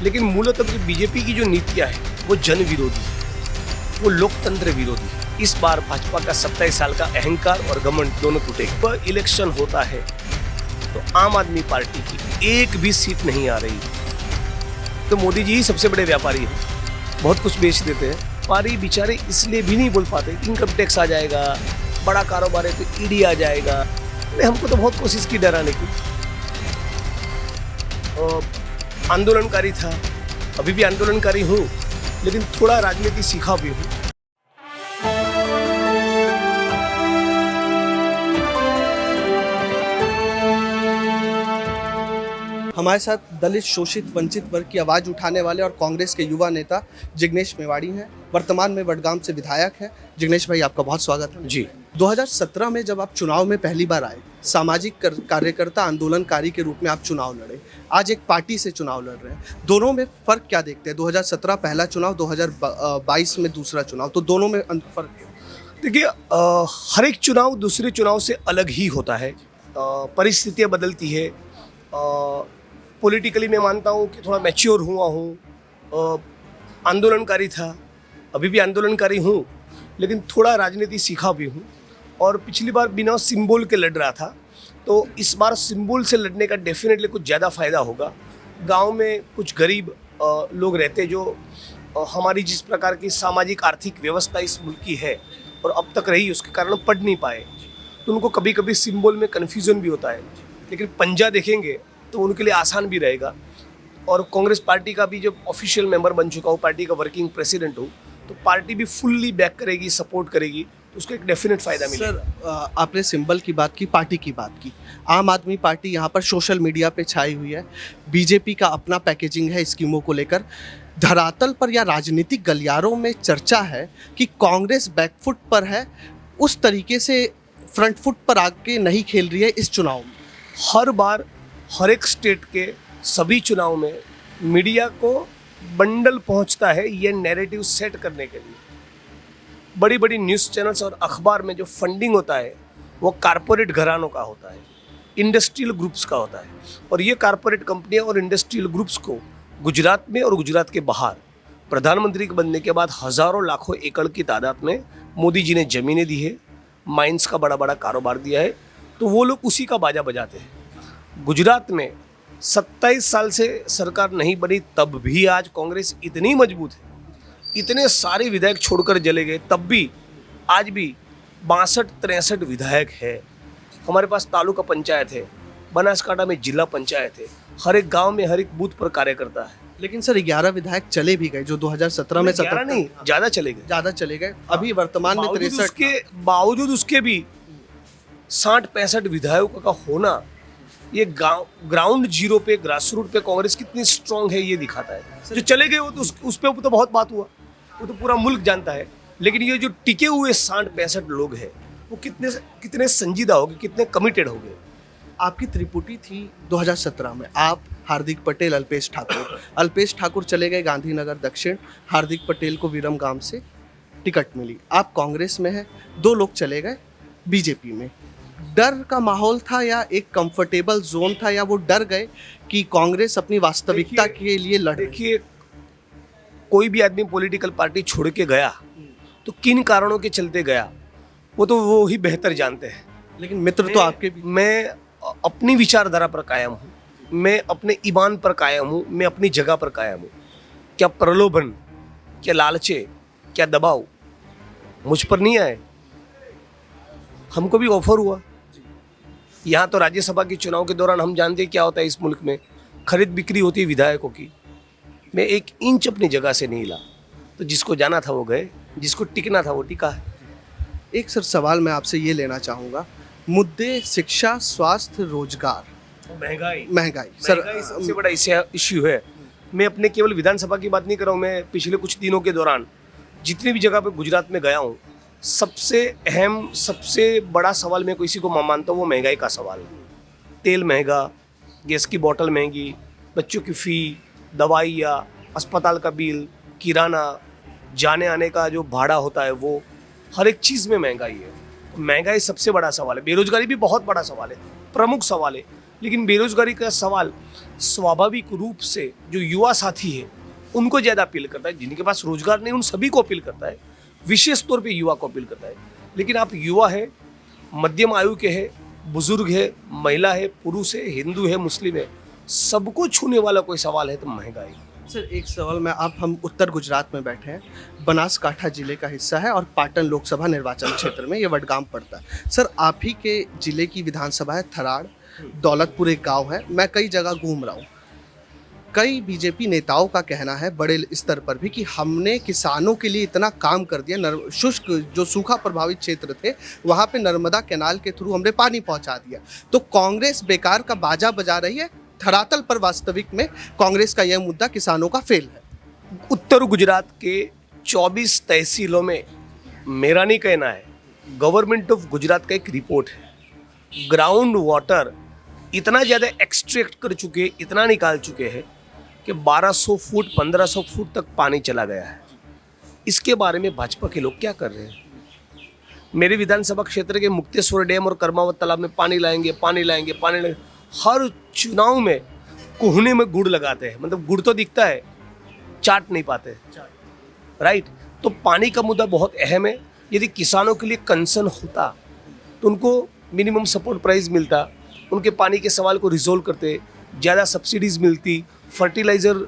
लेकिन मूलतः बीजेपी की जो नीतियां हैं वो जन विरोधी, वो लोकतंत्र विरोधी। इस बार भाजपा का 27 साल का अहंकार और घमंड दोनों टूटे। वह इलेक्शन होता है तो आम आदमी पार्टी की एक भी सीट नहीं आ रही, तो मोदी जी ही सबसे बड़े व्यापारी हैं, बहुत कुछ बेच देते हैं। व्यापारी बेचारे इसलिए भी नहीं बोल पाते, इनकम टैक्स आ जाएगा, बड़ा कारोबार है तो ईडी आ जाएगा। हमको तो बहुत कोशिश की डराने की, आंदोलनकारी था, अभी भी आंदोलनकारी हूँ, लेकिन थोड़ा राजनीति सीखा भी हूँ। हमारे साथ दलित, शोषित, वंचित वर्ग की आवाज़ उठाने वाले और कांग्रेस के युवा नेता जिग्नेश मेवाड़ी हैं। वर्तमान में वडगाम से विधायक हैं। जिग्नेश भाई, आपका बहुत स्वागत है। जी। 2017 में जब आप चुनाव में पहली बार आए, सामाजिक कार्यकर्ता, आंदोलनकारी के रूप में आप चुनाव लड़े। आज एक पार्टी से चुनाव लड़ रहे हैं, दोनों में फ़र्क क्या देखते हैं? 2017 पहला चुनाव, 2022 में दूसरा चुनाव, तो दोनों में फ़र्क क्या? देखिए, हर एक चुनाव दूसरे चुनाव से अलग ही होता है। परिस्थितियाँ बदलती है। पॉलिटिकली मैं मानता हूँ कि थोड़ा मैच्योर हुआ हूँ। आंदोलनकारी था, अभी भी आंदोलनकारी हूँ, लेकिन थोड़ा राजनीति सीखा भी हूँ। और पिछली बार बिना सिंबल के लड़ रहा था, तो इस बार सिंबल से लड़ने का डेफिनेटली कुछ ज़्यादा फायदा होगा। गांव में कुछ गरीब लोग रहते जो हमारी जिस प्रकार की सामाजिक आर्थिक व्यवस्था इस मुल्क की है और अब तक रही, उसके कारण पढ़ नहीं पाए, तो उनको कभी कभी सिंबल में कन्फ्यूज़न भी होता है। लेकिन पंजा देखेंगे तो उनके लिए आसान भी रहेगा। और कांग्रेस पार्टी का भी जब ऑफिशियल मेंबर बन चुका हूँ, पार्टी का वर्किंग प्रेसिडेंट हूँ, तो पार्टी भी फुल्ली बैक करेगी, सपोर्ट करेगी, तो उसको एक डेफिनेट फायदा मिलेगा। सर, आपने सिंबल की बात की, पार्टी की बात की। आम आदमी पार्टी यहाँ पर सोशल मीडिया पे छाई हुई है। बीजेपी का अपना पैकेजिंग है स्कीमों को लेकर। धरातल पर या राजनीतिक गलियारों में चर्चा है कि कांग्रेस बैकफुट पर है, उस तरीके से फ्रंट फुट पर आके नहीं खेल रही है इस चुनाव में। हर बार हर एक स्टेट के सभी चुनाव में मीडिया को बंडल पहुंचता है ये नैरेटिव सेट करने के लिए। बड़ी बड़ी न्यूज़ चैनल्स और अखबार में जो फंडिंग होता है वो कारपोरेट घरानों का होता है, इंडस्ट्रियल ग्रुप्स का होता है। और ये कारपोरेट कंपनियां और इंडस्ट्रियल ग्रुप्स को गुजरात में और गुजरात के बाहर प्रधानमंत्री के बनने के बाद हज़ारों लाखों एकड़ की तादाद में मोदी जी ने ज़मीनें दी है, माइंस का बड़ा बड़ा कारोबार दिया है, तो वो लोग उसी का बाजा बजाते हैं। गुजरात में 27 साल से सरकार नहीं बनी, तब भी आज कांग्रेस इतनी मजबूत है, इतने सारे विधायक छोड़कर चले गए, तब भी आज भी 62-63 विधायक है। हमारे पास तालुका पंचायत है, बनासकांठा में जिला पंचायत है, हर एक गांव में हर एक बूथ पर कार्यकर्ता है। लेकिन सर, 11 विधायक चले भी गए जो 2017 में 11 नहीं, ज़्यादा चले गए। अभी वर्तमान में 63 के बावजूद उसके भी 60-65 विधायकों का होना, ये ग्राउंड जीरो पे, ग्रास रूट पे कांग्रेस कितनी स्ट्रांग है ये दिखाता है। जो चले गए वो तो उस पे तो बहुत बात हुआ, वो तो पूरा मुल्क जानता है। लेकिन ये जो टिके हुए 60-65 लोग हैं वो कितने संजीदा हो गए, कितने कमिटेड हो गए। आपकी त्रिपुटी थी 2017 में, आप, हार्दिक पटेल, अल्पेश ठाकुर चले गए गांधीनगर दक्षिण। हार्दिक पटेल को विरमगाम से टिकट मिली। आप कांग्रेस में हैं, 2 लोग चले गए बीजेपी में। डर का माहौल था या एक कंफर्टेबल जोन था, या वो डर गए कि कांग्रेस अपनी वास्तविकता के लिए लड़? देखिए, कोई भी आदमी पॉलिटिकल पार्टी छोड़ के गया तो किन कारणों के चलते गया वो तो वो ही बेहतर जानते हैं। लेकिन मित्र तो आपके भी। मैं अपनी विचारधारा पर कायम हूँ, मैं अपने ईमान पर कायम हूँ, मैं अपनी जगह पर कायम हूँ। क्या प्रलोभन, क्या लालचे, क्या दबाव मुझ पर नहीं आए। हमको भी ऑफर हुआ। यहाँ तो राज्यसभा के चुनाव के दौरान हम जानते हैं क्या होता है इस मुल्क में, खरीद बिक्री होती है विधायकों की। मैं 1 इंच अपनी जगह से नहीं हिला, तो जिसको जाना था वो गए, जिसको टिकना था वो टिका है। एक सर सवाल मैं आपसे ये लेना चाहूँगा, मुद्दे शिक्षा, स्वास्थ्य, रोजगार, महंगाई सर सबसे बड़ा इश्यू है। मैं अपने केवल विधानसभा की बात नहीं कर रहा हूँ, मैं पिछले कुछ दिनों के दौरान जितनी भी जगह पे गुजरात में गया हूँ, सबसे अहम, सबसे बड़ा सवाल मैं किसी को मानता हूँ वो महंगाई का सवाल है। तेल महंगा, गैस की बोतल महंगी, बच्चों की फ़ी, दवाइयाँ, अस्पताल का बिल, किराना, जाने आने का जो भाड़ा होता है, वो हर एक चीज़ में महंगाई है। तो महंगाई सबसे बड़ा सवाल है। बेरोजगारी भी बहुत बड़ा सवाल है, प्रमुख सवाल है। लेकिन बेरोजगारी का सवाल स्वाभाविक रूप से जो युवा साथी है उनको ज़्यादा अपील करता है। जिनके पास रोजगार नहीं उन सभी को अपील करता है, विशेष तौर पे युवा को अपील करता है। लेकिन आप युवा है, मध्यम आयु के है, बुजुर्ग है, महिला है, पुरुष है, हिंदू है, मुस्लिम है, सबको छूने वाला कोई सवाल है तो महंगाई। सर एक सवाल में, आप हम उत्तर गुजरात में बैठे हैं, बनासकांठा जिले का हिस्सा है और पाटन लोकसभा निर्वाचन क्षेत्र में ये वडगाम पड़ता है। सर आप ही के जिले की विधानसभा है थराड़, दौलतपुर एक गांव है। मैं कई जगह घूम रहा हूँ, कई बीजेपी नेताओं का कहना है बड़े स्तर पर भी कि हमने किसानों के लिए इतना काम कर दिया, शुष्क जो सूखा प्रभावित क्षेत्र थे वहाँ पे नर्मदा कैनाल के थ्रू हमने पानी पहुँचा दिया। तो कांग्रेस बेकार का बाजा बजा रही है, धरातल पर वास्तविक में कांग्रेस का यह मुद्दा किसानों का फेल है। उत्तर गुजरात के 24 तहसीलों में मेरा नहीं कहना है, गवर्नमेंट ऑफ गुजरात का एक रिपोर्ट है, ग्राउंड वाटर इतना ज़्यादा एक्सट्रैक्ट कर चुके, इतना निकाल चुके हैं कि 1200 फुट 1500 फुट तक पानी चला गया है। इसके बारे में भाजपा के लोग क्या कर रहे हैं? मेरे विधानसभा क्षेत्र के मुक्तेश्वर डैम और कर्मावत तालाब में पानी लाएंगे, पानी लाएंगे, पानी लाएंगे। हर चुनाव में कोहने में गुड़ लगाते हैं, मतलब गुड़ तो दिखता है, चाट नहीं पाते, राइट। तो पानी का मुद्दा बहुत अहम है। यदि किसानों के लिए कंसर्न होता तो उनको मिनिमम सपोर्ट प्राइस मिलता, उनके पानी के सवाल को रिजोल्व करते, ज़्यादा सब्सिडीज़ मिलती, फर्टिलाइज़र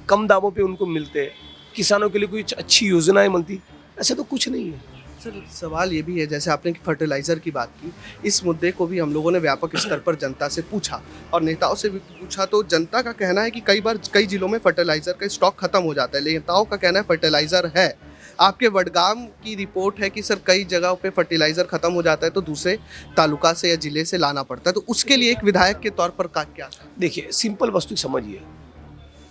कम दामों पे उनको मिलते, किसानों के लिए कुछ अच्छी योजनाएं मिलती। ऐसा तो कुछ नहीं है। सर सवाल ये भी है, जैसे आपने फर्टिलाइज़र की बात की, इस मुद्दे को भी हम लोगों ने व्यापक स्तर पर जनता से पूछा और नेताओं से भी पूछा, तो जनता का कहना है कि कई बार कई जिलों में फर्टिलाइज़र का स्टॉक खत्म हो जाता है। नेताओं का कहना है फर्टिलाइज़र है। आपके वडगाम की रिपोर्ट है कि सर कई जगहों पे फर्टिलाइज़र खत्म हो जाता है तो दूसरे तालुका से या जिले से लाना पड़ता है। तो उसके लिए एक विधायक के तौर पर क्या? देखिए, सिंपल वस्तु समझिए,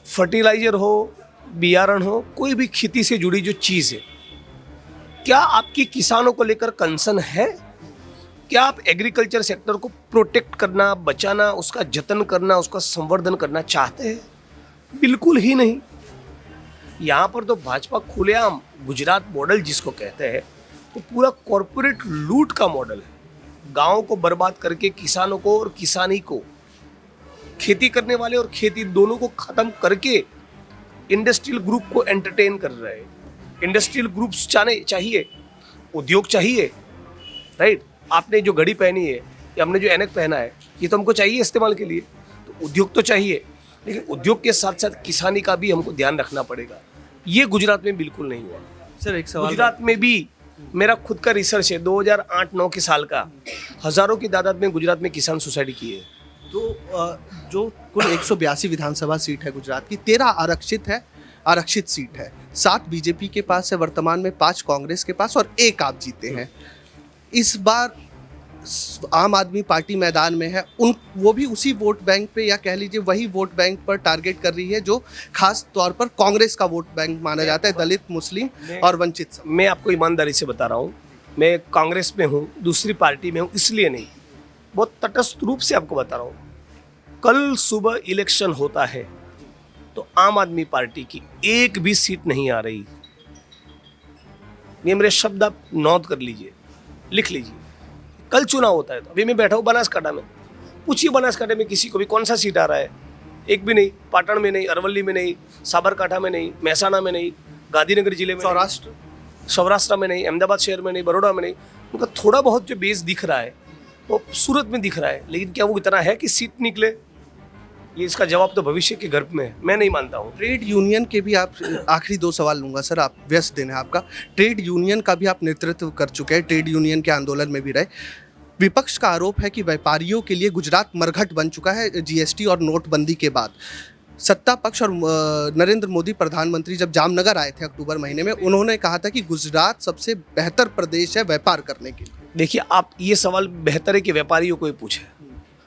फर्टिलाइज़र हो, बियारण हो, कोई भी खेती से जुड़ी जो चीज़ है, क्या आपकी किसानों को लेकर कंसर्न है? क्या आप एग्रीकल्चर सेक्टर को प्रोटेक्ट करना, बचाना, उसका जतन करना, उसका संवर्धन करना चाहते हैं? बिल्कुल ही नहीं। यहाँ पर तो भाजपा खुलेआम गुजरात मॉडल जिसको कहते हैं, तो पूरा कॉरपोरेट लूट का मॉडल है। गाँव को बर्बाद करके किसानों को और किसानी को, खेती करने वाले और खेती दोनों को खत्म करके इंडस्ट्रियल ग्रुप को एंटरटेन कर रहे हैं। इंडस्ट्रियल ग्रुप्स चाहिए, उद्योग चाहिए, राइट। आपने जो घड़ी पहनी है या हमने जो ऐनक पहना है, ये तो हमको चाहिए इस्तेमाल के लिए, तो उद्योग तो चाहिए, लेकिन उद्योग के साथ साथ किसानी का भी हमको ध्यान रखना पड़ेगा। ये गुजरात में बिल्कुल नहीं हुआ। सर एक सवाल, गुजरात में भी मेरा खुद का रिसर्च है, 2008-9 के साल का, हज़ारों की तादाद में गुजरात में किसान सोसाइटी की है। तो जो कुल 182 विधानसभा सीट है गुजरात की, 13 आरक्षित सीट है, 7 बीजेपी के पास है वर्तमान में, 5 कांग्रेस के पास और 1 आप जीते हैं। इस बार आम आदमी पार्टी मैदान में है, वो भी उसी वोट बैंक पे, या कह लीजिए वही वोट बैंक पर टारगेट कर रही है जो खास तौर पर कांग्रेस का वोट बैंक माना जाता है, दलित, मुस्लिम और वंचित। मैं आपको ईमानदारी से बता रहा हूँ, मैं कांग्रेस में हूँ, दूसरी पार्टी में हूँ, इसलिए नहीं, बहुत तटस्थ रूप से आपको बता रहा हूँ। कल सुबह इलेक्शन होता है तो आम आदमी पार्टी की एक भी सीट नहीं आ रही। ये मेरे शब्द आप नोट कर लीजिए, लिख लीजिए। कल चुनाव होता है, तो अभी मैं बैठा हूँ बनासकांठा में, पूछिए बनासकांठा में किसी को भी कौन सा सीट आ रहा है? एक भी नहीं। पाटन में नहीं, अरवली में नहीं, साबरकांठा में नहीं, महसाना में नहीं, गांधीनगर जिले में, सौराष्ट्र में नहीं, अहमदाबाद शहर में नहीं, बड़ौदा में नहीं। उनका थोड़ा बहुत जो बेस दिख रहा है वो सूरत में दिख रहा है, लेकिन क्या वो इतना है कि सीट निकले? ये इसका जवाब तो भविष्य के गर्भ में है, मैं नहीं मानता हूँ। ट्रेड यूनियन के भी आप, आखिरी 2 सवाल लूंगा सर, आप व्यस्त दिन है आपका। ट्रेड यूनियन का भी आप नेतृत्व कर चुके हैं, ट्रेड यूनियन के आंदोलन में भी रहे। विपक्ष का आरोप है कि व्यापारियों के लिए गुजरात मरघट बन चुका है जीएसटी और नोटबंदी के बाद। सत्ता पक्ष और नरेंद्र मोदी प्रधानमंत्री जब जामनगर आए थे अक्टूबर महीने में, उन्होंने कहा था कि गुजरात सबसे बेहतर प्रदेश है व्यापार करने के लिए। देखिए, आप ये सवाल बेहतर है कि व्यापारियों को ही पूछे।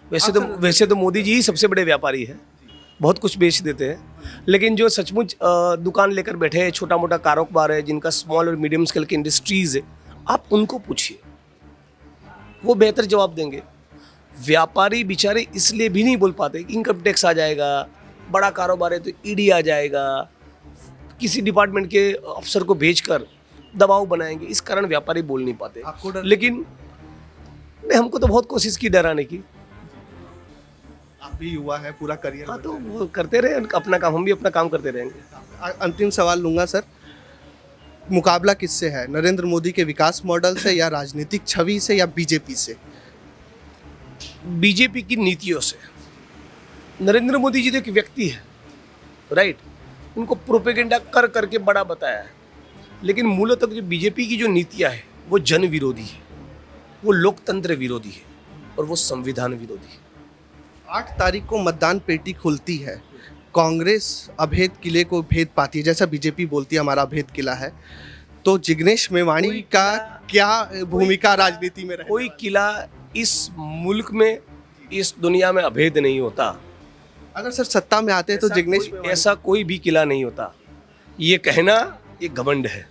वैसे तो मोदी जी ही सबसे बड़े व्यापारी है, बहुत कुछ बेच देते हैं, लेकिन जो सचमुच दुकान लेकर बैठे हैं, छोटा मोटा कारोबार है, जिनका स्मॉल और मीडियम स्केल की इंडस्ट्रीज़ है, आप उनको पूछिए, वो बेहतर जवाब देंगे। व्यापारी बेचारे इसलिए भी नहीं बोल पाते, इनकम टैक्स आ जाएगा, बड़ा कारोबार है तो ईडी आ जाएगा, किसी डिपार्टमेंट के अफसर को भेजकर दबाव बनाएंगे, इस कारण व्यापारी बोल नहीं पाते। लेकिन हमको तो बहुत कोशिश की डराने की, आप भी युवा है, पूरा करियर। हाँ, तो वो करते रहे अपना काम, हम भी अपना काम करते रहेंगे। अंतिम सवाल लूंगा सर, मुकाबला किससे है, नरेंद्र मोदी के विकास मॉडल से या राजनीतिक छवि से या बीजेपी से? बीजेपी की नीतियों से। नरेंद्र मोदी जी तो एक व्यक्ति है, राइट, उनको प्रोपेगेंडा कर करके बड़ा बताया है, लेकिन मूलतः जो बीजेपी की जो नीतियां है वो जन विरोधी है, वो लोकतंत्र विरोधी है और वो संविधान विरोधी है। 8 तारीख को मतदान पेटी खुलती है, कांग्रेस अभेद किले को भेद पाती है, जैसा बीजेपी बोलती है हमारा अभेद किला है, तो जिग्नेश मेवाणी कोई का किला- क्या भूमिका राजनीति में रहेगी? कोई किला इस मुल्क में, इस दुनिया में अभेद नहीं होता। अगर सर सत्ता में आते हैं तो जिग्नेश ऐसा कोई भी किला नहीं होता। ये कहना ये घमंड है,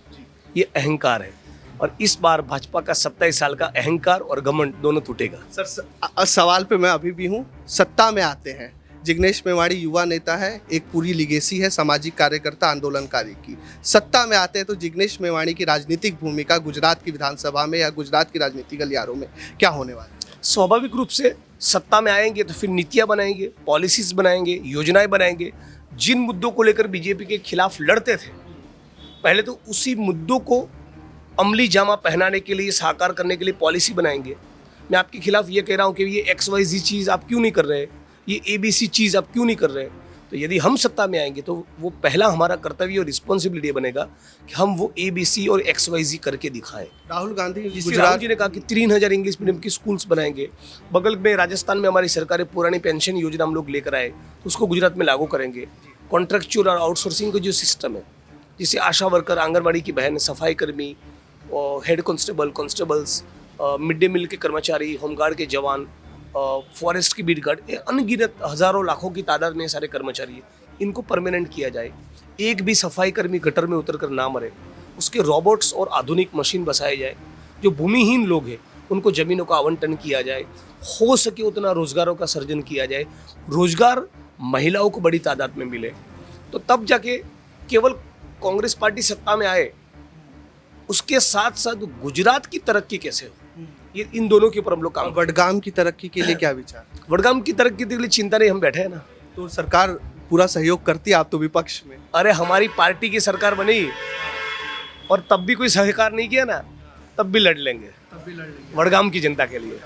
ये अहंकार है, और इस बार भाजपा का 27 साल का अहंकार और घमंड दोनों टूटेगा। सर सवाल पे मैं अभी भी हूँ, सत्ता में आते हैं, जिग्नेश मेवाणी युवा नेता है, एक पूरी लिगेसी है सामाजिक कार्यकर्ता आंदोलनकारी की, सत्ता में आते हैं तो जिग्नेश मेवाणी की राजनीतिक भूमिका गुजरात की विधानसभा में या गुजरात की राजनीतिक गलियारों में क्या होने वाली है? स्वाभाविक रूप से सत्ता में आएंगे तो फिर नीतियां बनाएंगे, पॉलिसीज बनाएंगे, योजनाएं बनाएंगे। जिन मुद्दों को लेकर बीजेपी के खिलाफ लड़ते थे, पहले तो उसी मुद्दों को अमली जामा पहनाने के लिए, साकार करने के लिए पॉलिसी बनाएंगे। मैं आपके खिलाफ ये कह रहा हूँ कि ये XYZ चीज़ आप क्यों नहीं कर रहे, ये ABC चीज़ आप क्यों नहीं कर रहे। तो यदि हम सत्ता में आएंगे तो वो पहला हमारा कर्तव्य और रिस्पॉन्सिबिलिटी बनेगा कि हम वो ABC और XYZ करके दिखाएं। राहुल गांधी जिससे गुजरात राहुल जी ने कहा कि 3000 इंग्लिश मीडियम की स्कूल्स बनाएंगे। बगल में राजस्थान में हमारी सरकार है, पुरानी पेंशन योजना हम लोग लेकर आए, तो उसको गुजरात में लागू करेंगे। कॉन्ट्रैक्चुअल और आउटसोर्सिंग का जो सिस्टम है, जिससे आशा वर्कर, आंगनबाड़ी की बहन, सफाई कर्मी, head constables, mid day meal के कर्मचारी, होमगार्ड के जवान, फॉरेस्ट की बीट गार्ड, अनगिनत हज़ारों लाखों की तादाद में सारे कर्मचारी हैं, इनको परमानेंट किया जाए। एक भी सफाई कर्मी गटर में उतर कर ना मरे, उसके रोबोट्स और आधुनिक मशीन बसाए जाए। जो भूमिहीन लोग हैं उनको ज़मीनों का आवंटन किया जाए, हो सके उतना रोज़गारों का सृजन किया जाए, रोज़गार महिलाओं को बड़ी तादाद में मिले, तो तब जाके केवल कांग्रेस पार्टी सत्ता में आए। उसके साथ साथ गुजरात की तरक्की कैसे हो, ये इन दोनों के ऊपर हम लोग काम। वडगाम की तरक्की के लिए क्या विचार? वडगाम की तरक्की के लिए चिंता नहीं, हम बैठे हैं ना। तो सरकार पूरा सहयोग करती है, आप तो विपक्ष में। अरे हमारी पार्टी की सरकार बनी और तब भी कोई सहकार नहीं किया ना, तब भी लड़ लेंगे वडगाम की जनता के लिए।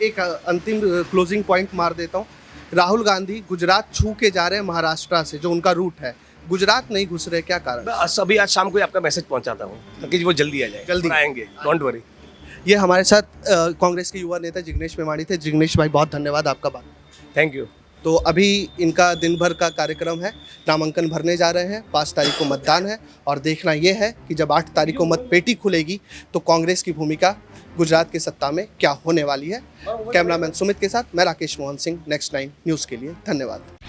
एक अंतिम क्लोजिंग पॉइंट मार देता हूँ, राहुल गांधी गुजरात छू के जा रहे हैं महाराष्ट्र से, जो उनका रूट है, गुजरात नहीं घुस रहे, क्या कारण? मैं अभी आज शाम को ही आपका मैसेज पहुंचाता हूँ ताकि वो जल्दी आ जाए, जल्दी आएंगे, डोंट वरी। ये हमारे साथ कांग्रेस के युवा नेता जिग्नेश मेवाणी थे। जिग्नेश भाई बहुत धन्यवाद आपका बात। Thank you. तो अभी इनका दिन भर का कार्यक्रम है, नामांकन भरने जा रहे हैं, 5 तारीख को मतदान है, और देखना यह है कि जब 8 तारीख को मत पेटी खुलेगी तो कांग्रेस की भूमिका गुजरात की सत्ता में क्या होने वाली है। कैमरामैन सुमित के साथ मैं राकेश मोहन सिंह, नेक्स्ट 9 न्यूज़ के लिए धन्यवाद।